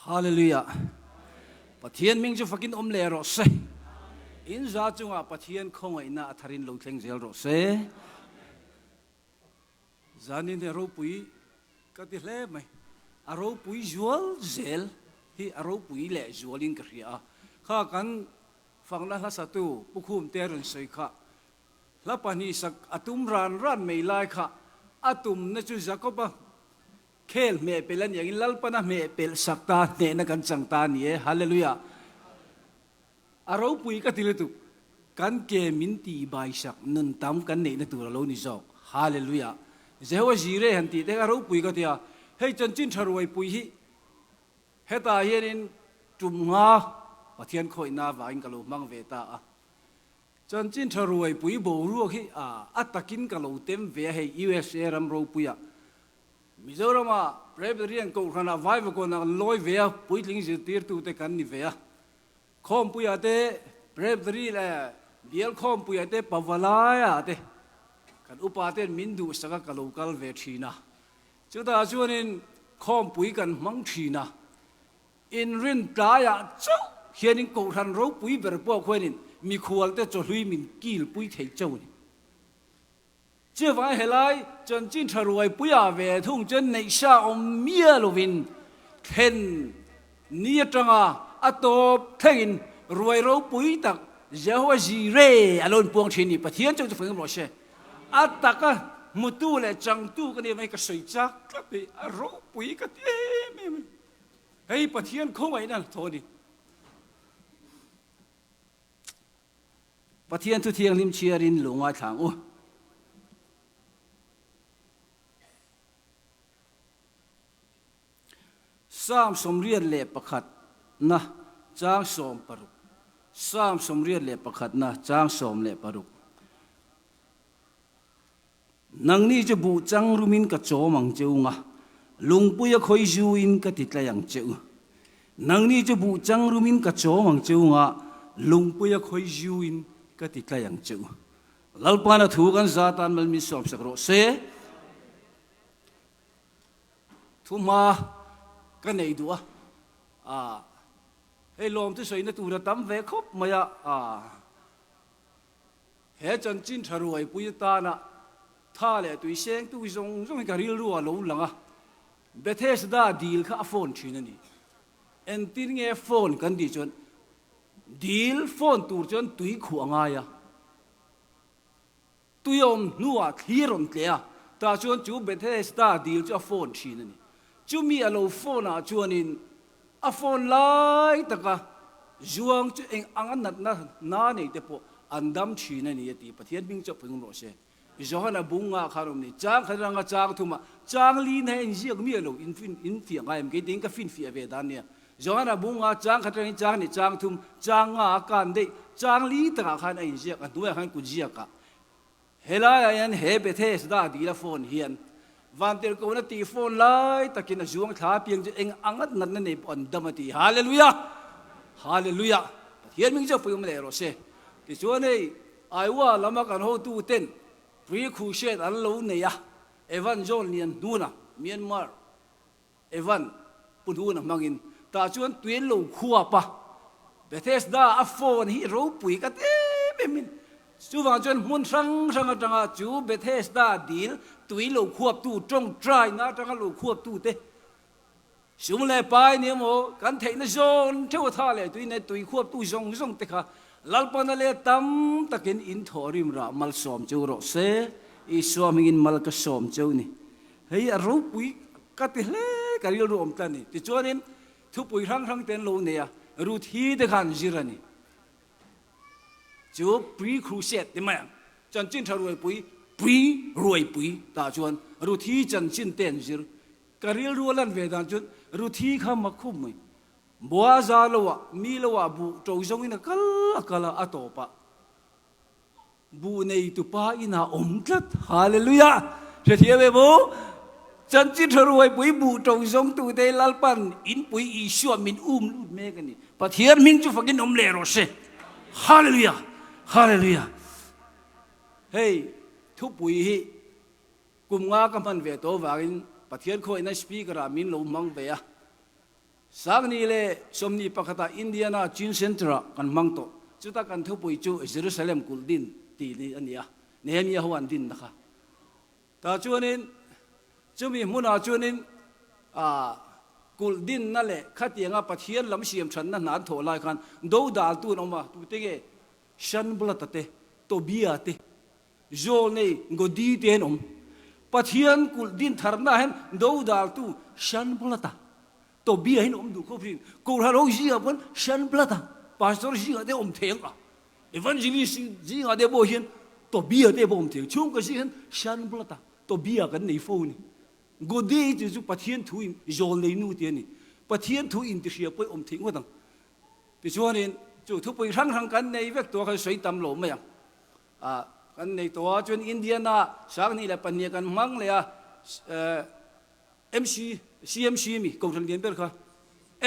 Hallelujah. Pathian ming chu fakin le ro se. In za chunga pathian khong ina atharin lo thleng zel ro se. Zanin de ro pui ka ti hle mai. Aro pui zual zel hi aro pui le zualin ka ria. Kha kan fangna la satu pukhum terun sei kha. La pani sak atum ran mei lai kha. Atum na chu zakoba khel me pelan yang lalpana me pel sakta ne na kan changta ni hallelujah aro pui ka tiletu kan ke minti bai sak nun tam kan ne na tur lo ni zo hallelujah jewa jire han ti te aro pui ka tia hei chan chin tharoi pui hi heta yenin tumnga pathian khoi na wa in ka lo mang ve ta a chan chin tharoi pui bo ru hi a atakin ka lo tem ve hei USA ram ro pui a Mizorama Presbyterian ko khana vai ko na loi vea puitling je tir tu te kan ni vea khom puya te Presbyterian la biel khom puya te pawalaya te kan upate mindu saka ka local ve thina chuta chuanin khom pui kan mang thina in rin playa chu hianin ko than ro pui ber po khwenin mi khual te cho hlui min kil pui thei chau ni chưa phải hệ lại chân chính thà ruồi bùi à về thung chân này sa ông mía lovin khen nia trăng à top khen ruồi râu bùi tắc giáo gì re alon buông trên đi bắt hiến trong cái phương rồi xe à tắc à một tu là chẳng tu cái này mấy cái sợi chắc các bị râu bùi cái thế hey bắt hiến không phải là thôi đi bắt hiến tu thiêng lim chia rin lùng ai thang ô Sam somrian le pakhat na chang som paruk Sam somrian le pakhat na chang som le paruk nang ni je bu chang rumin ka chomang cheunga lungpuya khoi juin ka titlayang cheu nang ni je bu chang rumin ka chomang cheunga lungpuya khoi juin ka titlayang cheu lalpana thu kan zatan mal mi som sakro se thuma cái này đùa hay lom tới soi nó tụi nó tắm về khóc mày hết chân chín thà rồi bùi ta nè tha lệ tụi sen tụi rong cái riêu rùa lâu lăng Bethesda deal khá phone chuyện này en tin nghe phone cần đi chọn deal phone tụi chọn tụi khuang ai tụi ông nuột hiron kìa ta chọn chú Bethesda deal cho phone chuyện này chú mi alo phone à chuanin a phone lai taka zuang chu eng angan nat na nei te po andam thina ni ti pathian bing chop phung ro se johana bunga kharom ni chang kharanga chang thuma chang li na en jiak mi alo in fi ngai em ke ding ka fin fi ave dan ne johana bunga chang khatrang chang ni chang thum chang nga kan de chang li taka khan en jiak atu khan ku jiak ka helaya yan he bethes da di la phone hian van ter ko na ti phone lai takin zuang tha piang je eng angat nat na nei pon damati hallelujah hallelujah hian ming jo pum le ro se ti chuan nei aiwa lama kan ho tu ten pre crusade an lo ne ya evangelion duna Myanmar evan pununa mangin ta chuan tuin lo khuwa pa Bethesda a phone hi ro pui ka te min chú vàng chân muốn sang chú Bethesda deal tùy lầu khuap tu trong trai na trong lầu khuap tu thế chúng lại bài niệm mô kan thấy nó zon theo thà lại tùy này tùy khuap tu zong thế cả lalpan lại tam takin in thorim ra mal som chú rõ se iswa mingin mal ka som chú ni hey aru pui katil cái điều rom tan ni thì cho nên thu pui rang tên lâu này ru thi de khan jirani chú pre crusade thế mà chân chính thà rồi bùi ta chuan ru thi chân chính tên zir karil rualan về dan chuan ru thi kham ma khum mai bua za lowa mi lowa bu trâu zong ina kala atopa bu nei tu pa ina omtlat hallelujah je thiave bo chân chính thà rồi bùi trâu zong tu te lalpan in bùi isua min lut me kan ni pathian min chu fakin le ro se hallelujah hallelujah hey thu bùi hi cùng nga kam han ve to wangin pathian khoi na speaker a min lo mang ve a สักนี้เลยสมนีปกติอินเดียนาจีนเซ็นทรัลกันมังโตจุดกันทุบไปจู่เยรูซาเล็มกุลดินตีนี่อันนี้อ่ะเนมียฮวันดินนะคะแต่จวนนี้จะมีมุนาจวนนี้กุลดินนั่นแหละขัดยังปะเทียนลำเสียมฉันนั่นนานโถลายกันดูดาลตูนออกมาตัวเตะฉันบลัดเตะตัวเบียเตะโจนี่ก็ดีเตนปะเทียนกุลดินทาร์น่าเห็นดูดาลตูฉันบลัดตัวเบียเห็นดูเขาพินกูฮารุจีกับคนฉันบลัดพาสตอร์จีกับเดเทียงอ่ะเอวานเจลิสจีกับเดโบเห็นตัวเบียเดโบเทียงช่วงก็จีเห็นฉันบลัดตัวเบียกันในโฟนี่กูดีจู่ปะเทียนถุยโจนี่นู่นเทียนี่ปะเทียนถุยอินทิเชียไปทิ้งว่าตั้งไปชวนนี่จู่ทุกไปทั้งกันในเวกตัวเขาสวยตำหลงไหมยังกันในตัวจนอินเดียนาสักนี่แหละปัญญากันมั่งเลยCMC มีกองทัพเรียนเปิดค่ะ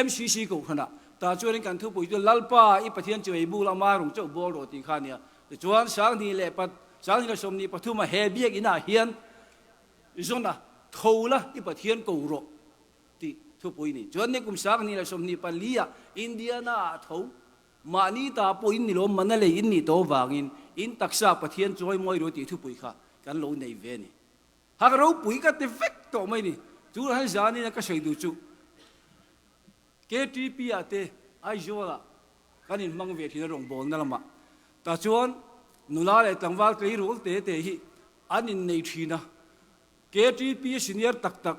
MCC กองทัพน่ะแต่จวนกันทุกไปจนลัลป้าอีปะเทียนจะไปบูรามาลงเจ้าบอลโรตีข้าเนี่ยแต่จวนสักนี่แหละปัจสักนี่เราสมนี่ปฐุมมาเฮเบียกินาเฮียนจนน่ะทูละอีปะเทียนกูโรตีทุกไปนี่จวนนี่กุมสักนี่เราสมนี่ปัลลียอินเดียนาทูมานี่ตาปูอินนี่ลมมันนั่นเลยอินนี่โตวางอินตักษาปะเทียนจอยมวยโรตีทุกไปค่ะกันโลในเวนี่หากเราปุยกันเตฟกโตไม่นี่จูรันจานี่นะก็ใช้ดูจู KTP อาเตไอโจละกันอินมังเวทีนรงบอลนั่นละมาแต่ชวนนุลาเลยตั้งวัลกรีรูลเตะฮีอันอินในทีนะ KTP สิเนียร์ตัก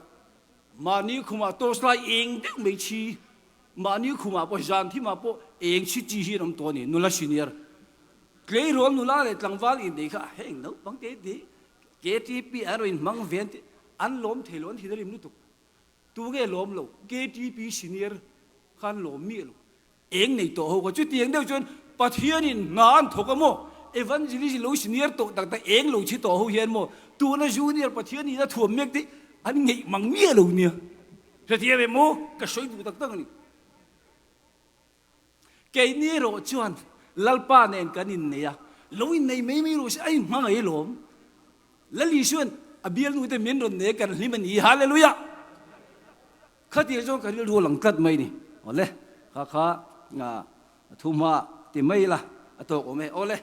มานี่คุมาโตสไลเองเด็กไม่ชีมานี่คุมาพอจานที่มาพอเองชิจีฮีนำตัวนี่นุลาสิเนียร์กรีรูลนุลาเลยตั้งวัลอินเด็กค่ะเฮงนู้บังเตะดี KTP อะไรอินมังเวนอันล้มเทลอนที่ได้ริมนุตุตัวแกล้มโล KTP สิเนียร์ขันล้มมีโลเองในตัวเขาก็จุดเตียงเดียวจนปะเทียนินงานถกโมเอวันจิลิสโลสิเนียร์ตัวแต่เองโลชิตัวเขาเห็นโมตัวนั้นจูเนียร์ปะเทียนี่นะถ่วมเมกติอันไงมังมีโลเนี่ยจะเทียบโมก็ช่วยดูตั้งนี่แกนี่โรจวนลัลปาเนนกันนินเนี่ยโลอินในไม่มีโรสิไอ้มังไอ้ล้มแล้วลิชวนอเบียลนูเตมินรนเนกันลิมันอีฮาเลลูยาข้าที่จะกันรู้หลังกัดไม่นี่โอ้เลยข้าทุ่มมาที่ไม่ละตัวโอเมโอ้เลย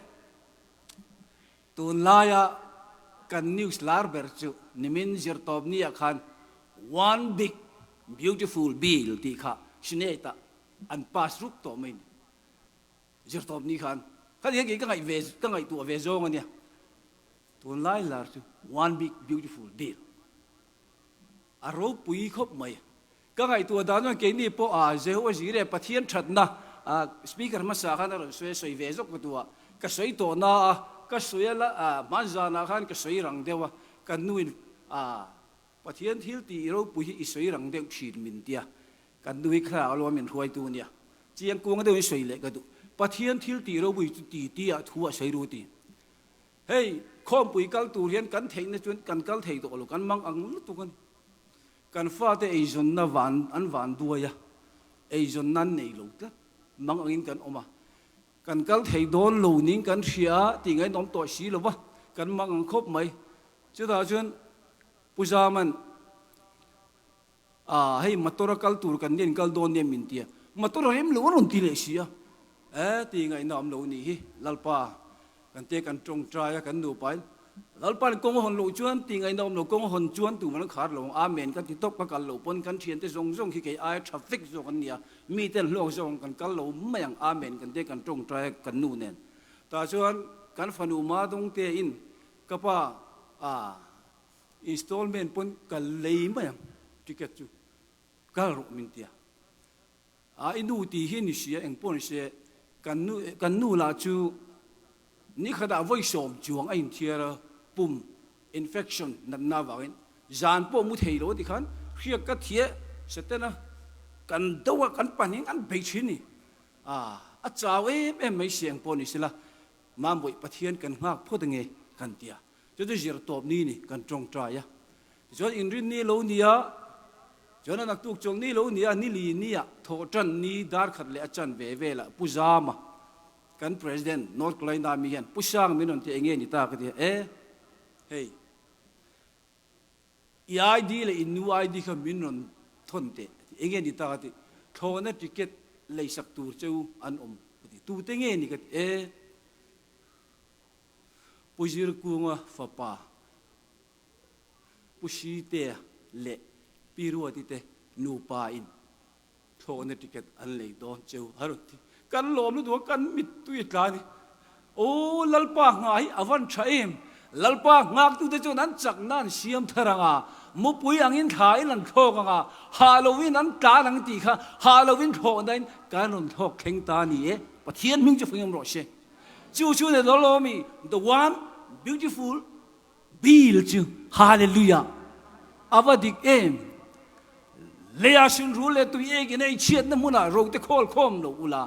ตุนลายกันนิวส์ลาร์เบอร์จูนิมินจิรตอบนี่ขัน one big beautiful bill ที่ข้าชินเอต้าอันปัสรุกตัวไม่จิรตอบนี่ขันข้าที่ยังไงเวสก็ไงตัวเวสโจมันเนี่ยตุนลายลาร์จู one big beautiful bill อารมณ์ปุยครบไหมก็ไงตัวด้านนั้นเก่งนี่พอเจ้าว่าสิเรปะเทียนชัดนะสปีกเกอร์มาสักขนาดสวยเวสก็ตัวก็สวยตัวน่ะก็สวยละมันจานาขันก็สวยรังเดียวกันนู่นปะเทียนที่ตีเราปุยอีสวยรังเดียวฉีดมินเดียกันนู่นข้าวเราเป็นรวยตัวเนี่ยเจียงกวงก็ต้องสวยเลยก็ดูปะเทียนที่ตีเราปุยตีทัวสวยรู้ตีเฮ้ยข้อมปุยกัลตัวเรียนกันเทงนะจนกันกัลเทงตัวลูกกันมังอังลุตัวกันฟ้าแต่ไอ้จนน่ะวันด้วยอะไอ้จนนั่นในลูกละมังอังกันออกมากันกัลเทงโดนลูนิ่งกันเสียติงไอ้น้องตัวสีหรือวะกันมังอังครบไหมจะถ้าจนผู้ชายมันให้มาตัวกัลตัวกันเนี่ยกัลโดนเนี่ยมินเตียมาตัวเอ็มลูนุ่นตีเลยเสียติงไอ้น้องลูนี่ลัลปากันเตะกันตรงใจกันดูไปลัลปานกงหอนลูจวนติงไอ้น้องลูกงหอนจวนตัวมันขาดลงอาเมนกันที่ตกกันลูปนกันเทียนที่ส่งที่เกี่ยไอ้ทราฟิกส่งกันเนี่ยมีแต่โลกส่งกันลูไม่ยังอาเมนกันเตะกันตรงใจกันนู่นเนี่ยแต่ส่วนกันฟันูมาตรงเตอินก็ป่าอินสตอลเมนต์ปนกันเลยไม่ยังทิเก็ตจูกันรูมินเตียอินูตีหินเสียเองปนเสียกันนู่ลาจูนี่ขณะไว้สมจวงไอ้เทียร์ปุ่ม infection นั่นน่าว่ากันจานพวกมุดเฮโร่ที่ขันเรียกกันเทียเสร็จนะกันตัวกันปันยังกันไปชินี่อาจารย์ไม่เสียงปนนี่สิละมาบ่อยปะเทียนกันมากพูดยังไงกันเตียจะได้เจอตอบนี่กันตรงใจอะจนอินรินนี่โลนี่อะจนนักตุกจงนี่โลนี่อะนี่ลีนี่อะโทจันนี่ดาร์ขัดเลยอาจารย์เวละปุจามากันประธานนอร์ทแคโรไลนามีเห็นผู้ช่างมีนนที่เองนี่ตาก็ที่เฮ้ยไอดีเลยอินนูไอดีเขามีนนทนเตเองนี่ตาก็ที่ โทนัติเกตเลยสักตูเจ้าอันตูเตงเงนี่ก็ปุจิรกูงะฟ้าป่าปุชีเตะเละปีรัวติเตนูปาอินโทนัติเกตอันเลยโดนเจ้าฮารุติกันหลอมตัวกันมิดตุยตานี่โอ้ลัลปะง่ายอวันชัยมลัลปะงากตุเตเจ้านั้นจักนั้นเสียมทรังอามุปุยอังอินถ่ายนันโทกังอาฮาโลวีนนั้นตานังตีค่ะฮาโลวีนโทนั้นการนนโทเข่งตานี่ปะเทียนมิงจะฟังยมรอเชจู่ๆเนี่ยเราล้อมี the one beautiful bill จู่ฮาเลลูยาอาวดิกเลียสุนรู้เลยตัวเองกินไอเชียนน้ำมันโรคที่โคลคมโลอุลา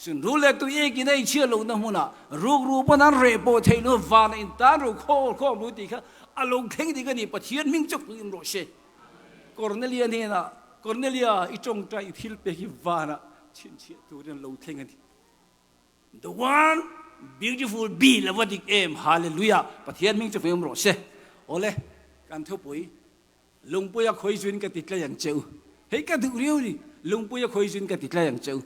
สุนรู้เลยตัวเองกินไอเชียนโลน้ำมันโรครูปนั้นเรโปเทนวานอินตาโรคโคมรู้ดีค่ะอารมณ์เข่งดีกันนี่ปะเทียนมิงจะฟังยมรอเชกอร์เนเลียเนี่ยนะกอร์เนเลียอีจงใจทิลเปกิวานะชินเชียตัวเรื่องโลเข่งกันนี่ the one beautiful bill อาวดิกฮาเลลูยาปะเทียนมิงจะฟังยมรอเชโอเลการทุบปุยลุงปุยคอยจุนกันติดแล้วอย่างเจ้าเฮ้ยกันถูกเรียวดิลุงปุยคอยจุนกันติดแล้วอย่างเจ้า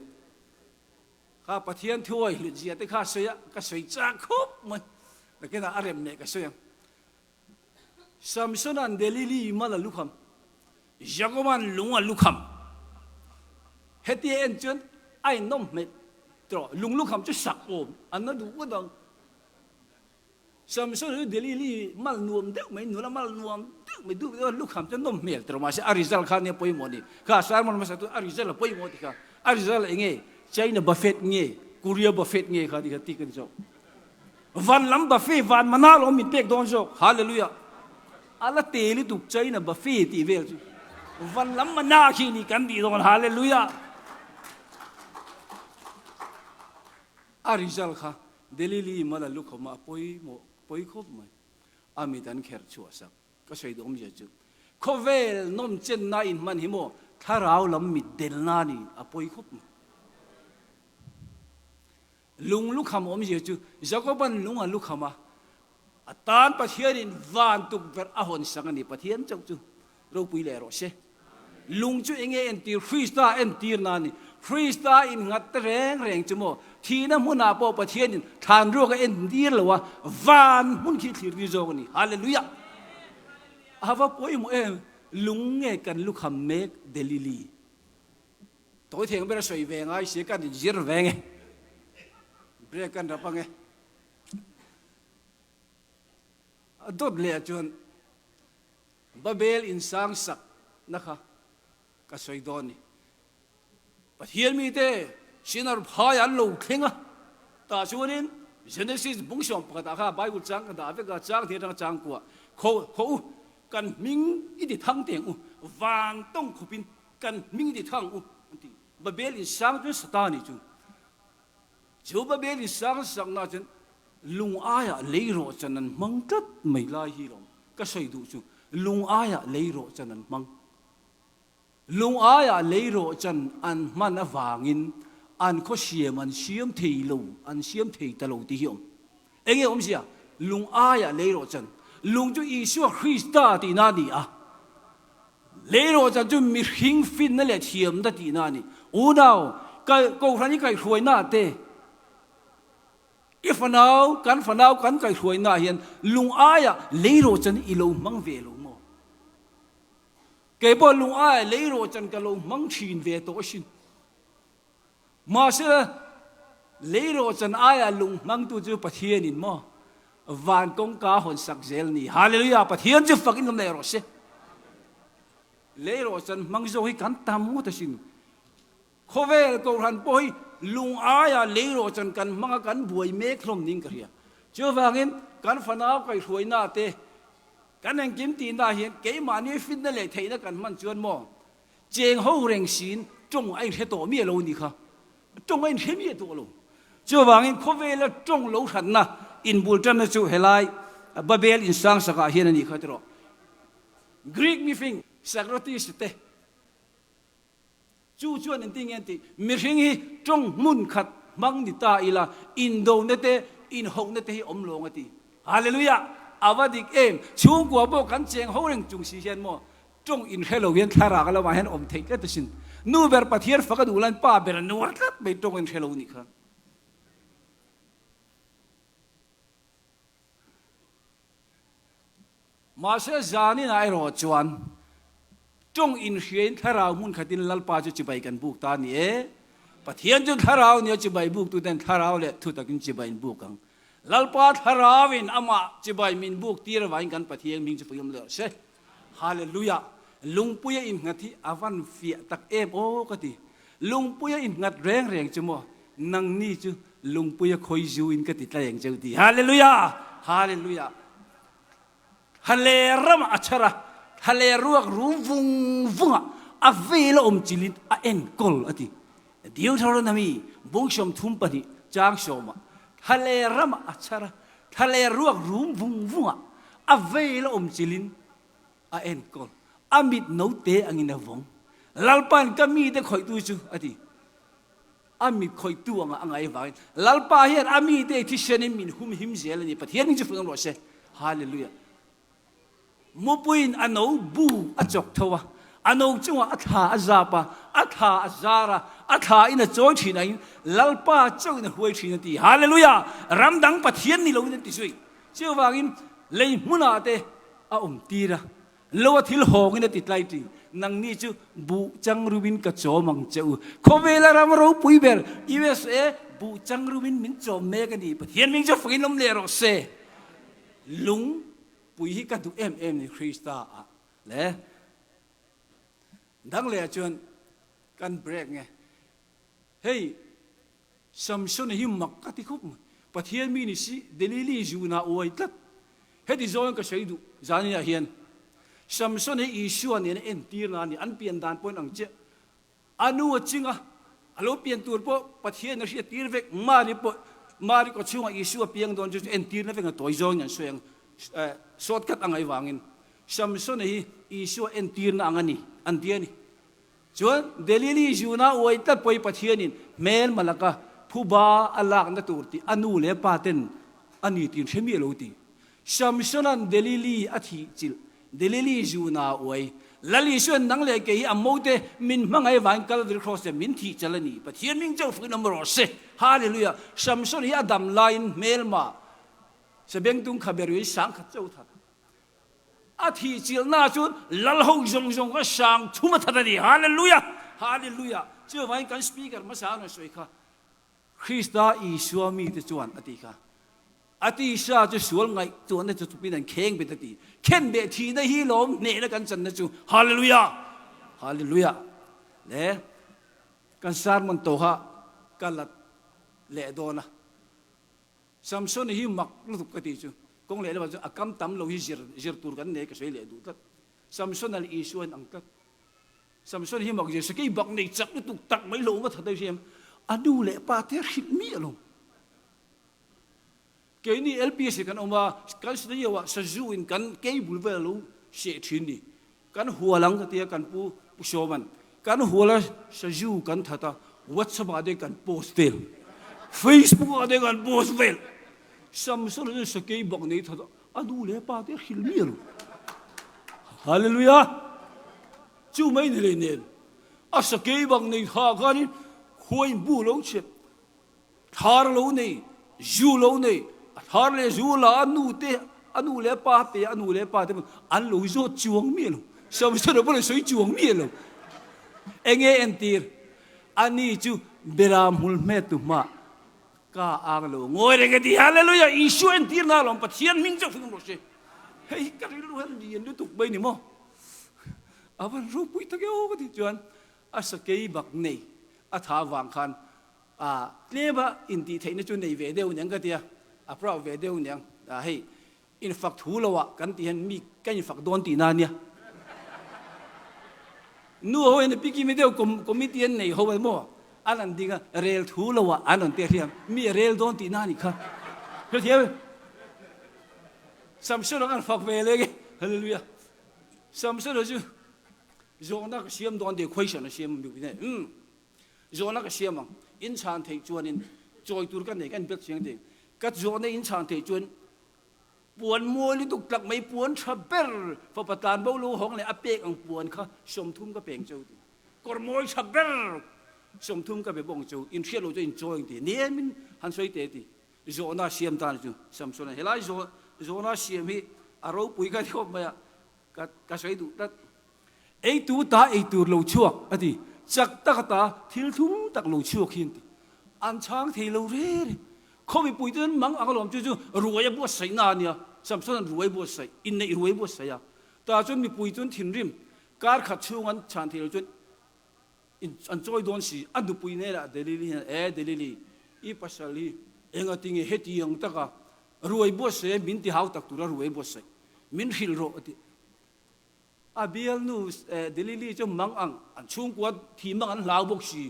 ข้าปะเทียนถ้วยหรือเจียแต่ข้าเสียก็สวยจ้าครบมันแต่แค่น่าอารมณ์เนี่ยก็สวยซัมซอนันเดลิลีมาละลุกคำยากมันลุงอ่ะลุกคำเฮตีเอ็นจนไอ้น้องเม็ดตรอลุงลุกคำจะสักโอมอันนั้นดูว่าดังซัมซอนเดลิลีมาลนวมเด็กไม่หนูละมาลนวมเด็กไม่ดูว่าลูกคำจะน้มเมลตรมาเสียอาริซัลข้าเนี่ยป่วยหมดนี่ข้าสารมันมาสักตัวอาริซัลป่วยหมดที่ข้าอาริซัลเองไงไชน่าบัฟเฟตเงี้ยคูเรียบัฟเฟตเงี้ยข้าที่ข้าตีกันจบวันล้ำบัฟเฟตวันมานาลอมินเป็กโดนจบฮาเลลูยาอัลลอฮ์เตลิตุกไชน่าบัฟเฟตที่เวลจูวันล้ำมานาขี้นี่กันดีโดนฮาเลลูยาอาริซัลข้าเดลิลีมาละลูกเขามาป่วยหมดป่วยครบไหมอามิดันแคร์ชัวสักก็ใช้ดมเยอะจุเขาเวลน้อมเจนนายมันหิโมถ้าเราลำมิดเดลนานี่อาป่วยครบไหมลุงลูกคำอมเยอะจุจะก็บันลุงลูกคำมาตานปะเทียนินวันตุกเวรอาหอนสังนี่ปะเทียนจังจุเราปุยเลโรเชลุงจุเองเอ็นตีฟรีสตาเอ็นตีนานี่ฟรีสตาอินงัดแรงจุโมทีนั้นมุนาปอปะเทียนินทานรู้กันเอ็นดีหรือว่าวันมุนคิดที่ริโซกันนี่ฮาเลลูยาอาว่าป่วยโมลุงเงกันลูกคำเมกเดลิลีตัวเทียงเป็นสวยแวงไอเสียกันจีรแวงเบรกันรับปังดดเลี้ยจนบาเบลอินสังสักนะคะก็สวยดอนนี่ปะเทียนมีเตชินาร์พายันลูกเข่งอ่ะตาชวนินเจเนซิสบุ้งชมปกติข้าไบเบิลจังกันดาเวกจังเทียนจังกัวเขากันมิงอิดิทั้งเตียงวันต้องขบินกันมิงอิดิทั้งที่บาเบลอินสังจนสตานี่จุจูบาเบลอินสังสักน่าจนลุงอายะเลยโรจันนั้นมังกัดไม่ลายฮีโร่ก็ใช่ดูจุลุงอายะเลยโรจันนั้นมังลุงอายะเลยโรจันอันมันวางินอันเขาเสียมันเสียมเทลูอันเสียมเทตลอดที่ยมเองผมเสียลุงอายะเลยโรจันลุงจูอิสุคริสต์ที่นั่นนี่อ่ะเลยโรจันจูมีหิงฟินนั่นแหละเทียมนั่นที่นั่นนี่อูดาวก็ครั้งนี้ใครรวยหน้าเต้ฝันเอากันไก่ถวยน่าเห็นลุงอายะเลยโรจันอีโลมังเวโลโมเก็บบอกลุงอายะเลยโรจันกันโลมังชินเวโตชินมาเสเลยโรจันอายะลุงมังตูจูปะเทียนินโมวันกงกาหอนสักเซลนี่ฮาเลลูยาปะเทียนจะฟักอินลำเลโรเซเลยโรจันมังโซฮิกันตามมุตชินโคเวลกูรันปอยลุงอายะเลยโรจันกันมังกันบวยเมฆลมนิ่งกระเฮียเจ้าฟังอินกันฝันเอาไก่ถวยหน้าเตกันแห่งกิมตีน่าเห็นเกยมานี่ฟินนั่นแหละเทนักันมันจวนโมเจงหูเร่งศีลจงไอ้เทตัวเมียโลนี่ค่ะจงไอ้เทเมียตัวโลเจ้าฟังอินโคเวลจงโลหันนะอินบุลจันนะจูเฮลัยบาเบลอินสังสกาเฮียนนี่ค่ะตรอกรีกมีฟิงสักรติสเตจู่ๆนั่นติงเงินติมีสิ่งที่จงมุนขัดมังดิตาอีลาอินโดเนเตอินฮงเนเตอมลงติฮาเลลูยาอาวดิกชูกัวบอกกันเจงเขาเร่งจุงสีเชียนโมจงอินเฮโลเวียนทารากันแล้วมาเห็นอมเทกก็ตัดสิน นูเบอร์ปะเทียนฟักดูลันป้าเบอร์นวดลับไปตรงกันเทลูนี่ครับมาเสียจานี่นายรอจวนจงอินเชียนถ้าเรามุ่งขัดินลัลปาจะไปกันบุกตานี่ปะเทียนจนถ้าเราเนี่ยจะไปบุกตัวเด่นถ้าเราเลยทุตกินจะไปบุกกันลัลปาถ้าเราวินอามาจะไปมินบุกตีระไว้กันปะเทียนมิงจะไปยมเลยเช่ฮาเลลูยาลุงปุยอินงัดที่อาวันเฟียตักเอฟโอ้ก็ดีลุงปุยอินงัดแรงจมัวนังนี่จูลุงปุยคอยจูอินก็ติดแรงเจ้าดีฮาเลลูยาฮาเลลูยาฮาเลรัมอัชระฮาเลรัวรูฟุงฟุงอาเวลอมจิลินอาเอ็นกอลอดีเดี๋ยวเท่านั้นมีบุกชมทุ่มปนิจางชมฮาเลรัมอัชระฮาเลรัวรูฟุงฟุงอาเวลอมจิลินอาเอ็นกอลอามิดโนเตอังอินาวงลัลปันก็มีแต่คอยตัวจูอดีอามิดคอยตัวงอังไงวางลัลปาเฮียอามิดที่เชนิมินหุมหิมเจลนี่ปะเทียนมิจะฟังรอเช่ฮาเลลูยามุปุยนอันเอาบูอัจกทัวอันเอาจังว่าอัฐาอาซาปะอัฐาอาซาระอัฐาอินโจทีนัยลัลปาเจ้าอินหัวทีนันทีฮาเลลูยารำดังปะเทียนนี่เราอินติสุยเจ้าวากินเลยมุนาเตอาตีระโลทิลหงอินติดไลตินังนี่จูบุจังรูบินกระโจมังเจ้าโคเวลารำรู้ปุยเบอร์ USA บุจังรูบินมินโจเมกันดีปะเทียนมิงจะฟินลมเลโรเซลุงปุยกันทุกนี่คริสต์อ่ะและดังเลยจนกันเบรกไงเฮ้ยซัมซุนหิมมักกะติคุบปะเทียนมีนี่สิเดลิลีจูนาโอยตัดเฮ็ดดิโซนก็ใช้ดูจานี่เฮียนซัมซุนให้อิชัวเนี่ยเอ็นตีนานี่อันเปลี่ยนดานปนอังเจอนุจริงอ่ะอารมณ์เปลี่ยนตัวปะปะเทียนนี่สิตีเวกมาริก็ชิวอิชัวเปลี่ยนโดนจุดเอ็นตีนั่นเป็นตัวโยนอย่างสวยสวดกัดอังไงวางินซัมซุนให้อิชัวเอ็นตีนอังนี่อันเดียนี่จวนเดลิลีจูนาโอยตัดไปปะเทียนินเมลมาละกะผู้บาอัลลักนัตูร์ตีอนุเลปาเต็นอันนี้ตีนเชมีโลตีซัมซุนันเดลิลีอาทิจิลเดลิลีจูนาโอยลลิชวนนังเลกยอัมโมเตมินมังไงวานกัลดิครอสมินทีจัลนีปะเทียนมิงเจ้าฟื้นอมรอเซฮาเลลูยาซัมซุนฮิอดัมไลน์เมลมาเสบียงตุงขบเริสังขัดเจ้าท่านอาทิจิลนาจุนลัลฮงจงก็สังทุมาทันดีฮาเลลูยาฮาเลลูยาเจ้าวันกันสปีกเกอร์มาสาวน่ะสวยค่ะคริสต์อิสวามีแต่จวนอติค่ะอติชาจะสวลไงจวนนั่นจะทุบเป็นเข่งเป็นตีเข่งเบทีนั่นฮีโลมเนรกันจันนั่นจูฮาเลลูยาฮาเลลูยาเล่กันสารมันโตฮะกันละเล่โดนะซัมซุนฮิมักลุกกติจูกงเล่แล้วว่าอักำตั้มเราฮิจิรตูร์กันเนี่ยก็สวยเล่ดูตัดซัมซุนอะไรอิสวนอังตัดซัมซุนฮิมักเจสกี้บักเนี่ยจักลุกตักไม่ลงมาทัดได้เชียมอดูเล่ปาเทอร์หิมีอลงเกนี่ LPS กันออกมากันสุดที่ว่าสจูอินกันเกย์บุลเวลูเสียทินนี่กันหัวหลังก็เตียกันผู้ชมันกันหัวละสจูกันทัดตา WhatsApp อะไรกันโพสต์เวล Facebook อะไรกันโพสต์เวลซัมซุนนี่สกี้บักเนี่ยทัดอดูเล่ปาเทอร์หิมีอลงฮาเลลูยาจู่ไม่เนี่ยเนี่ยอาสกี้บักเนี่ยหากันคุยบูโลเชตทาร์โลเนี่ยจูโลเนี่ยทาร์เลจูลาอนุเลปาเตอันโลโจจวงมีลซัมซุนบอกเลยสวยจวงมีลเองเอ็นตีร์อันนี้จูเบรามุลเมตุมาก้าอังโลงอยเรื่องที่ฮาเลลูยาอิชูเอ็นตีร์น่าลงปัทยันมิงจะฟิงโรเชเฮ้ยกันรู้ฮันดีนดูตุกไปนี่มั้งอาวันรูปุยตะเกียวก็ที่จวนอาสกี้บักเนี่ยอาทาวางคันเลี้ยบอินดีเทนจุนในเวเดียวยังก็เดียเพราะเวเดียวยังให้อินฟักทูละวะกันที่เห็นมีกันอินฟักโดนตีนานเนี่ยนู้เขาเห็นพิกิไม่เดียวคอมมิตี้เนี่ยเขาเป็นมั่วอันนั้นดีกันเรลทูละวะอันนั้นเทียมมีเรลโดนตีนานอีกครับเทียมซัมซุงกันฟักเวเลยฮาเลลูยาซัมซุงเราจูโจนักเสียมโดนเด็กคุยฉันเสียมอยู่เนี่ยโจนักเสียมอินชานเทจวนอินจอยตัวกันเนี่ยกันเปิดเสียงเด็กกัดโจนอินชานเทจวนปวนมัวลิตุกตักไม่ปวนทับเบอร์พอประธานเบาลูหงเลยอเปกอังปวนเขาชมทุ่มก็เปล่งเจ้าดิก กอร์มอยชับเบลสมทุ่มกับไปบ่งจูอินเทียโลจะอินจอยดีเนี่ยมินฮันสวยเตติโซน่าเสียมตาจูสัมสนเฮลัยโซน่าเสียมฮีอารมณ์ปุยกันที่ออกมาก็สวยดูดัดไอตัวตาไอตัวโลชั่วอะดิจักตะกตาทิลทุ่มตักโลชั่วขินติอันช้างที่โลเร่เขาไปปุยจนมังอังกฤษจู่รวยบัวใส่นาเนี่ยสัมสนรวยบัวใส่อินในรวยบัวใส่อะแต่จนมีปุยจนถิ่นริมการขัดชูงันชานที่เราจนอันจอยโดนสิอันดูปุยเนี่ยละเดลิลีเดลิลีอีปัสสาลีเองติงเฮตียงตะกะรวยบัวใส่มินที่หาวตักตุระรวยบัวใส่มินฮิลโรติอาเบียลนูเดลิลีจะมังอันช่วงกว่าที่มังอันลาวบกสี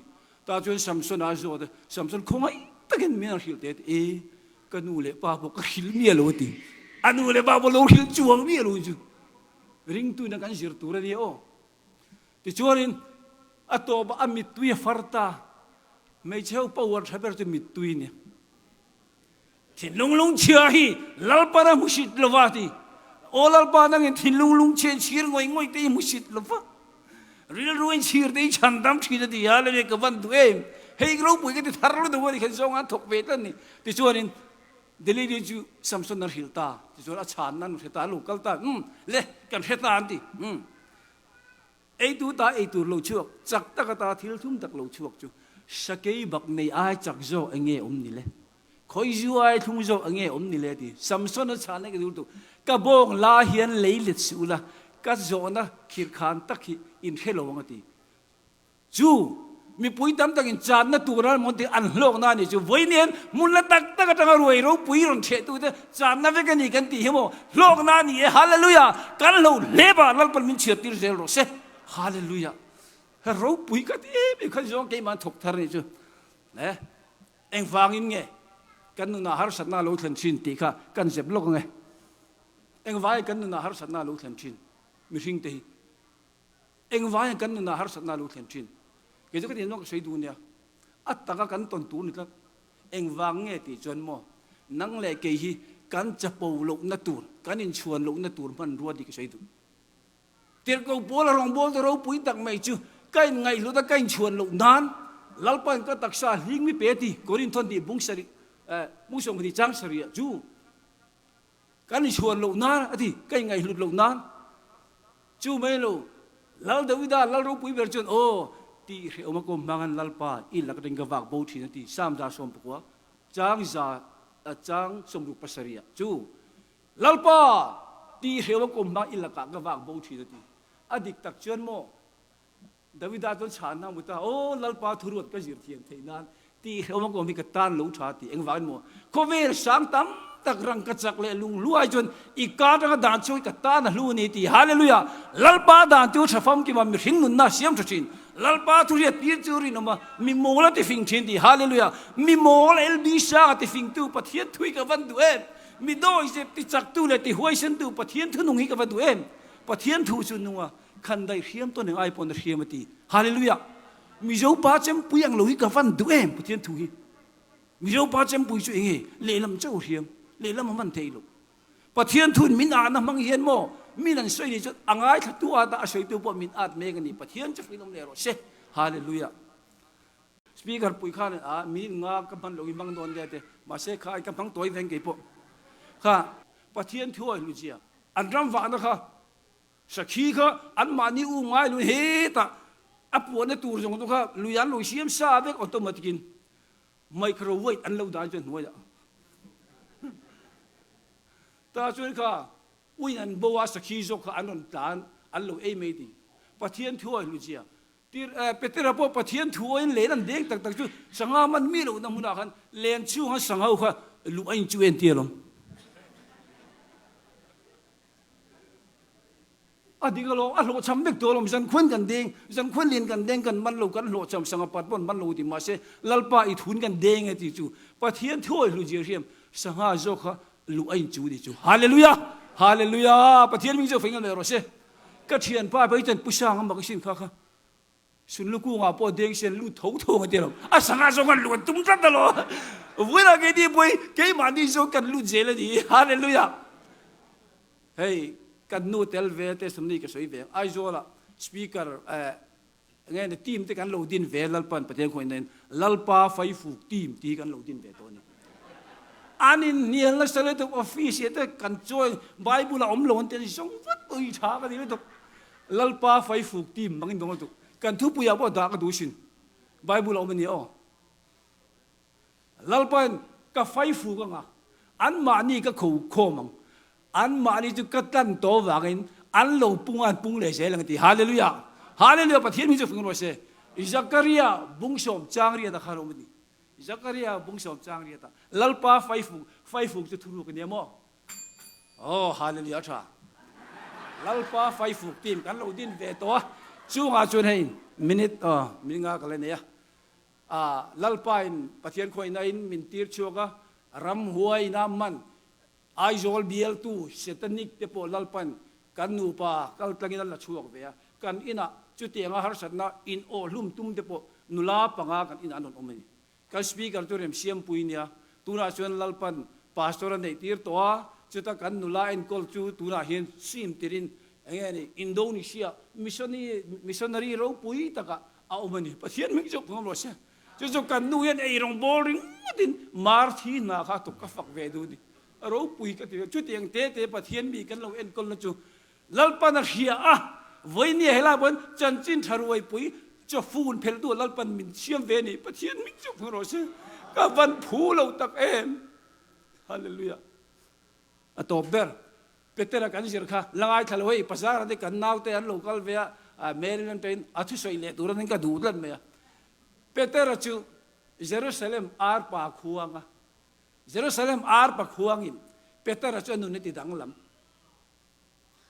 แต่จนสัมสนอาโจดสัมสนคงไอ้ตะกันมินฮิลเตตกันนูเลป้าบอกก็ฮิลเมียโลติอันนูเลป้าบอกโลฮิลจวงเมียโลจูริงตุนักันจิรตุระเดียวที่จวนอัตโตบอามิตุยฟาร์ตาไม่ใช่อุปวัตรเบอร์จะมิตุยเนี่ยที่ลุงเชียฮีลัลปานามุชิดลวาตีโอลัลปานังที่ลุงเชียชีร์งอยตีมุชิดลวารีลรู้ชีร์ตีฉันดำชีร์ตีฮาเลเกวันดูเเฮ้ยเราปุยกันที่ทารุณตัวนี้เห็นสองอันถกเวทนี่ที่จวนเดลิดีจูสัมสนนฮิลตาที่จวนอาชานนั่นเฮตาลูกลตาเละกันเฮตาอันตีไอตัวโลชั่วจักตะกตาทิลทุ่มตักโลชั่วจูสเกย์บักในไอจักโจเองนี่เลยคอยจูไอทุ่มโจเองนี่เลยดิสัมสนชาเนกดูตัวกบองลาเฮียนเลยลิดสุละกัจโจนะขีดขานตักอินเฮโลวังตีจูมีปุยดำตักอินจานนะตัวนั้นมันที่อันโลกนั่นนี่จูวันนี้มุนละตักตังรวยเราปุยรอนเชตัวเดจานนั้นเวกันนี่กันตีเหรอโลกนั่นนี่ฮาเลลูยากันเราเลบานัลปันมินเชื่อตีเซลโรเซฮาเลลูยาเราปุยกันมีคนจงเกี่ยมันถกทาร์นี่จูเนี่ยเอ็งฟังอินไงกันนู่นน่ะฮาร์สันน่าโลทันชินตีค่ะกันเจ็บโลกไงเอ็งว่ากันนู่นน่ะฮาร์สันน่าโลทันชินมิริงตีเอ็งว่ากันนู่นน่ะฮาร์สันน่าโลทันชินเกี่ยวกับที่น้องใช้ดูเนี่ยอัตตะกันต้นตูนี่ครับเอ็งวางเงี้ยตีจนโมนั่งเล่เกี่ยกันจะปูลุกนัตูนกันอินชวนลุกนัตูนมันรัวดีก็ใช้ดูเดี๋ยวกูโบลารองโบลเราปุยตักไม่จูใกล้ไงรู้แต่ใกล้ชวนลุกนานลัลปันก็ตักซาลิงไม่เปตีกอรินทอนดีบุ้งสรีบุ้งสมดีจังสรีจูกันอินชวนลุกนานอะที่ใกล้ไงรู้ลุกนานจูไม่รู้ลัลเดวิดาลัลรู้ปุยเบอร์จนโอ้ที่เรื่องมันก็มังลัลปาอิลักเริงกับวักบูทีนั่นที่สามดาสมปกว่าจังสมรูปสรียจูลัลปาที่เรื่องมันก็มังอิลักกับวักบูทีนั่นที่อดีตตักเชิญโมดาวิดาจนชานามุตาโอ้ลัลปาทุรุดก็จิรเทียนเทนันที่เรื่องมันก็มีกตันลูชาติเอ็งวันโมเขาเวรสังตั้มตักรังกจักเลลุงลุยจนอีกการก็ด่านช่วยกตันลูนี่ที่ฮาเลลูยาลัลปาด่านช่วยชฟมกิมันมีหิงนุนน่าเสียมจุดลัลปาทุเรียนปีจูรินมามีโมลติฟิงชินดีฮาเลลูยามีโมลเอลบิชาติฟิงตูปะเทียนทุยกับวันดูมีโดยเจ็บติจักตูเลติหวยเส้นตูปะเทียนทุนุงฮิกับวันดูปะเทียนทุจุนัวคันได้เขียมตัวหนึ่งไอปอนเขียมตีฮาเลลูยามีเจ้าป้าเจมปุยยังลุยกับวันดูปะเทียนทุยมีเจ้าป้าเจมปุยช่วยเลลำเจ้าเขียมเลลำมันเทลุปะเทียนทุนมินอานะมังเฮียนโมมีนั่นสวยดีจุดอ่างไอ้ตัวอาตาสวยตัวพอมินอาดเมกันนี่ปะเทียนจะฟิลมเลโรเซฮาเลลูยาสปีกเกอร์ปุยข้าเนี่ยมีงากับมันลงบังโดนเดตมาเสกข้ากับพังตัวเองกี่ปะข้าปะเทียนทั่วลุจีอันรำวานนะคะสักขีข้าอันมานี่อุ้งไงลุยเฮตาอัปวันเนี่ยตัวจงตัวข้าลุยันลุยเสียมซาเบกออโตมัติกินไมโครเวฟอันเราได้จนหัวจ้ะแต่ส่วนข้าอุ้ยนั่นบัวสักขีจกอันนั้นตานอันเราไม่ดีปะเทียนทั่วลุจีที่เป็นที่เราพบปะเทียนทั่วอินเลนันเด็กต่างๆจู่สังหามันมีเราหน้ามุนากันเลนชูhanสังหาข้าลุไอจูเอ็นเทียลงอดีตก็ลงอันโหลดช้ำเด็กตัวลงฉันควนกันเด้งฉันควนเลียนกันเด้งกันมันโหลกันโหลดช้ำสังหาปัดบนมันโหลดที่มาเสลัลปาอีทุนกันเด้งไอ้ที่จู่ปะเทียนทั่วลุจีเรียมสังหาโจข้าลุไอจูดิจู่ฮาเลลูยาฮาเลลูยาปะเทียนมิงเจ้าฟิงกันเลยโรเซ่ก็เทียนป้าไปจนผู้ช่างมันบอกสินข้าสุนลูกกูงาปอเด้งเส้นลูกท้องท้องกันเดียวอ่ะสังหาโจกันลูกตุ้มจัดตลอดเวลาเกิดที่ไปเกี่ยมันที่โจกันลูกเจริญดีฮาเลลูยาเฮ้ยกันนู่เทลเวทสมนีก็สวยเวไอโจละสปีกเกอร์ nghe là team thì cán lâu din về lalpan bát thiên khôi nên lalpa phải phục team thì cán lâu din về thôi anh in nhiều là sẽ lấy được office thế cần chơi Bible là ông lộn tiền sống vất ơi thà cái gì đó lalpa phải phục team bằng cái đó cần thu bùi abo đã cái đủ xin Bible là ông nhiều lalpa cái phải phục cái ngà anh mà ni cái khẩu khom mang anh mà ni chút cái tan tổ vàng anh lâu bung lệ sẽ là cái gì hallelujah hallelujah bát thiên mình chụp phim rồi sẽ Zakaria bung som trang ria ta kharo mình Zakaria bung som trang ria ta lalpa phải phục cho thuru cái niệm mo oh hallelujah cha lalpa phải phục tìm cán lâu din về to chú ngã chuan hay minute mình ngã cái này lalpa in bát thiên khôi na in min tir chuka ram huai nam man aizol biel tu satanic te po lalpan kan nu pa kal tlangin la chuak ve kan ina chu te nga har satna in o lum tum te po nula panga kan ina anon omeni kan speaker to rem siam puinia tuna chuan lalpan pastor nei tir toa chuta kan nula en kol chu tuna hian sim tirin engeni Indonesia missionary ro pui taka a omani pathian ming chok ngom lo se chu kan nu yen ei rong boring din mar thi na kha to ka fak ve du di ro pui ka ti chu tiang te pathian mi kan lo en kol na chu lalpan a hia với nia hela bon chân chin tharuai pui cho phun phel tu lalpan min siam ve ni pathian min chok ngom lo se ka van phu lo tak em hallelujah atop ber Peter kan sir kha langai thaloi pasar de kan naw te an local ve Maryland pen athu soile turan ka dudlan me Peter chu Jerusalem ar pa khuanga Jerusalem ar pa khuangin Peter chu anu neti danglam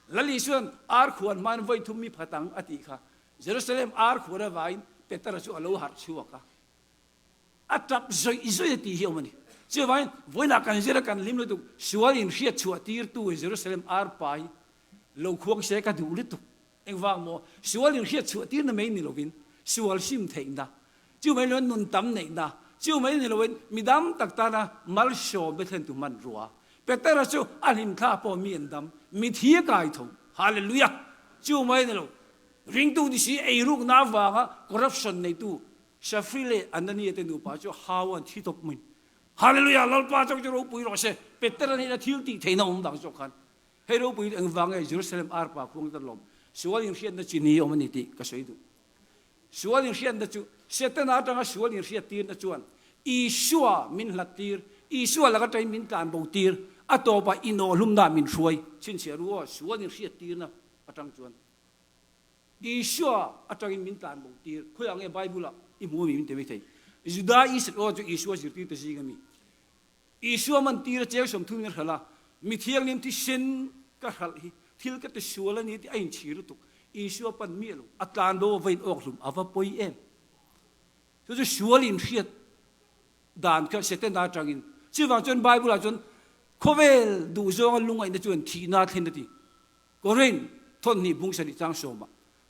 lali suan ar khuan man voi thumi phatang ati kha Jerusalem ar khura vain Peter chu alo har chuaka atap zoi ti hiomani chưa vậy với là cần gì cần lim được xóa in khiết chùa tiệt tu Jerusalem ar pai lâu khuang sẽ cả đủ lít tục anh vang mo xóa in khiết chùa tiệt nó mấy người lovin xóa sim thành da chưa mấy lần nun tâm này da chưa mấy người lovin mi dam tak ta na mal show bet hen tu man ruwa Peter chu alim tha po miền dam mi thia kai thong hallelujah chưa mấy người ring tu đi si ai ruk na vanga corruption này tu shafrile anani te nu pa chu hawan thi tok min hallelujah lalpa chok ro pui ro se Peter ni la thil ti theina om dang chok khan he ro pui ang wang Jerusalem ar pa khung ta lom sual in khian na chini om ni ti ka soi du sual in khian da chu setan atanga sual in khiat tir na chuan Isua min latir Isua la ka tai min kan bo tir atopa ino lum na min ruai chin che ru sual in khiat tir na atang chuan Isua atang min kan bo tir khoyang e bible la I mu mi min te ve thei Juda is o chu Isua zirti te sigami Isua man tira chek som thung khala mi thiang nim ti sin ka khal hi thil ka te suala ni ti ain chiru tuk Isua pan mi lo atlan do vein ok lum ava poi em so chu sualin khiat dan ka seten da tangin chi wang chon bible la chon khovel du zong lungai na chon thi na thlen ti koren thon ni bung sani chang soma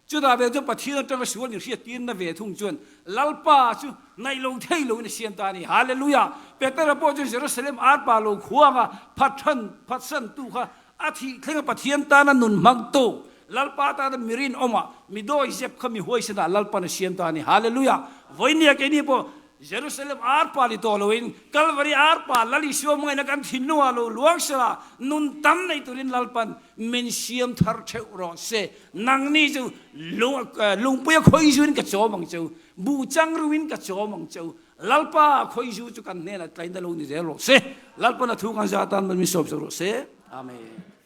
chu da be chu pathian tang sualin khiat tin na ve thung chon lalpa chu nai lo thei lo ni sian ta ni hallelujah Peter po chu Jerusalem ar pa lo khuanga phatsan tu kha athi thlenga pathian ta na nun mag to lalpa ta na mirin oma mido isep khami hoi sena lalpa na sian ta ni hallelujah voinia ke ni po Jerusalem ar pa li to loin Calvary ar pa lali sio mo na kan thinu alo luang sala nun tam nei turin lalpan min siam thar theu ro se nang ni chu lung pui khoi juin ka cho mang chu bu chang ruin ka cho mang chu lalpa khoi ju chu kan ne na tlain da lo ni zero se lalpa na thu kan za tan mi sob ro se amen